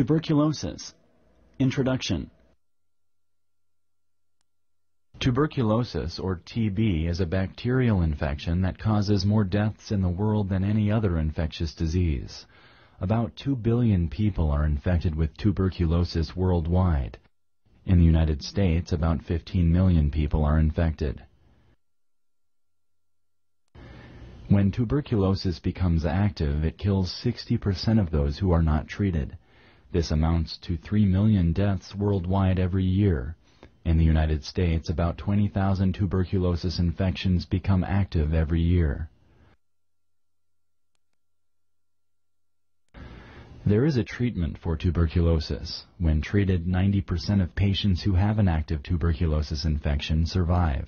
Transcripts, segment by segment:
Tuberculosis. Introduction. Tuberculosis, or TB, is a bacterial infection that causes more deaths in the world than any other infectious disease. About 2 billion people are infected with tuberculosis worldwide. In the United States, about 15 million people are infected. When tuberculosis becomes active, it kills 60% of those who are not treated. This amounts to 3 million deaths worldwide every year. In the United States, about 20,000 tuberculosis infections become active every year. There is a treatment for tuberculosis. When treated, 90% of patients who have an active tuberculosis infection survive.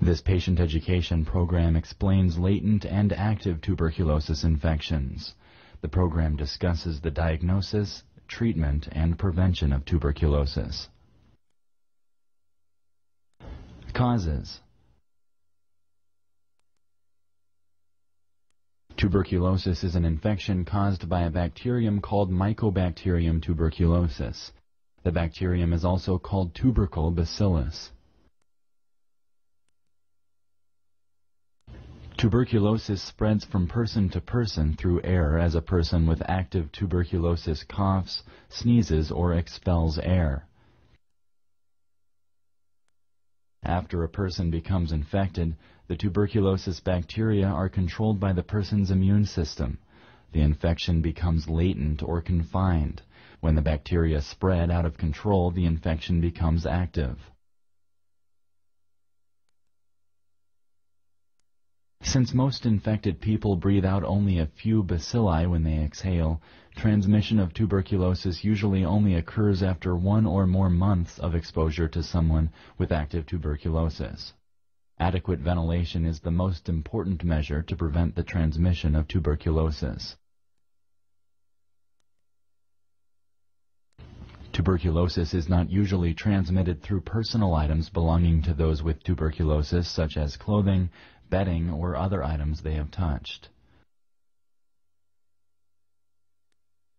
This patient education program explains latent and active tuberculosis infections. The program discusses the diagnosis, treatment, and prevention of tuberculosis. Causes. Tuberculosis is an infection caused by a bacterium called Mycobacterium tuberculosis. The bacterium is also called tubercle bacillus. Tuberculosis spreads from person to person through air as a person with active tuberculosis coughs, sneezes, or expels air. After a person becomes infected, the tuberculosis bacteria are controlled by the person's immune system. The infection becomes latent or confined. When the bacteria spread out of control, the infection becomes active. Since most infected people breathe out only a few bacilli when they exhale, transmission of tuberculosis usually only occurs after 1 or more months of exposure to someone with active tuberculosis. Adequate ventilation is the most important measure to prevent the transmission of tuberculosis. Tuberculosis is not usually transmitted through personal items belonging to those with tuberculosis, such as clothing, bedding, or other items they have touched.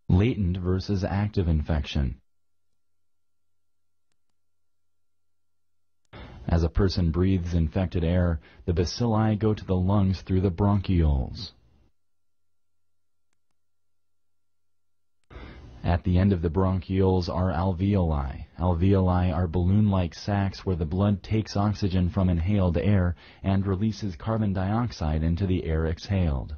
Latent versus active infection. As a person breathes infected air, the bacilli go to the lungs through the bronchioles. At the end of the bronchioles are alveoli. Alveoli are balloon-like sacs where the blood takes oxygen from inhaled air and releases carbon dioxide into the air exhaled.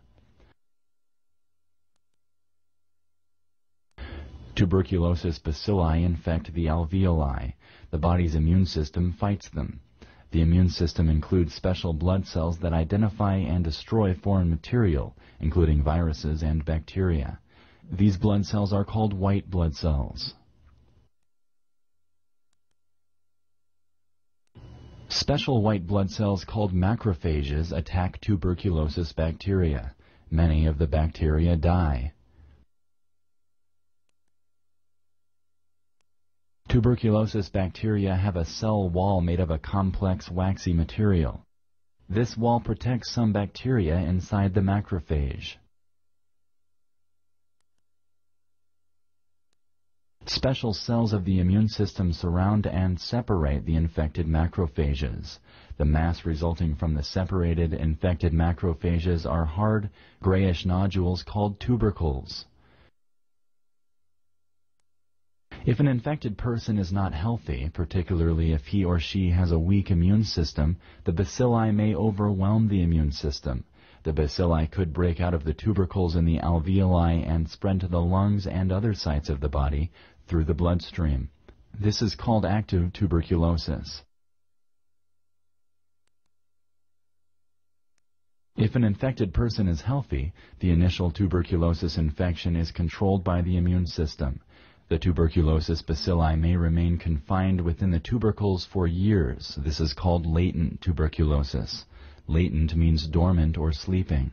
Tuberculosis bacilli infect the alveoli. The body's immune system fights them. The immune system includes special blood cells that identify and destroy foreign material, including viruses and bacteria. These blood cells are called white blood cells. Special white blood cells called macrophages attack tuberculosis bacteria. Many of the bacteria die. Tuberculosis bacteria have a cell wall made of a complex waxy material. This wall protects some bacteria inside the macrophage. Special cells of the immune system surround and separate the infected macrophages. The mass resulting from the separated infected macrophages are hard, grayish nodules called tubercles. If an infected person is not healthy, particularly if he or she has a weak immune system, the bacilli may overwhelm the immune system. The bacilli could break out of the tubercles in the alveoli and spread to the lungs and other sites of the body through the bloodstream. This is called active tuberculosis. If an infected person is healthy, the initial tuberculosis infection is controlled by the immune system. The tuberculosis bacilli may remain confined within the tubercles for years. This is called latent tuberculosis. Latent means dormant or sleeping.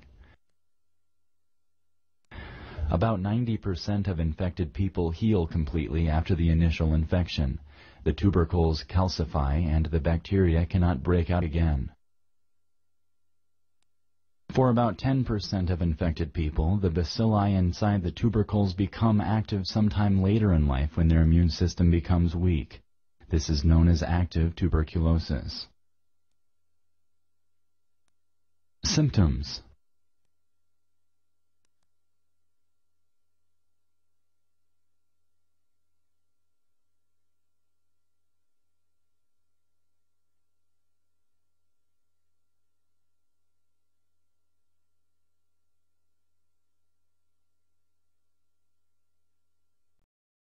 About 90% of infected people heal completely after the initial infection. The tubercles calcify and the bacteria cannot break out again. For about 10% of infected people, the bacilli inside the tubercles become active sometime later in life when their immune system becomes weak. This is known as active tuberculosis. Symptoms.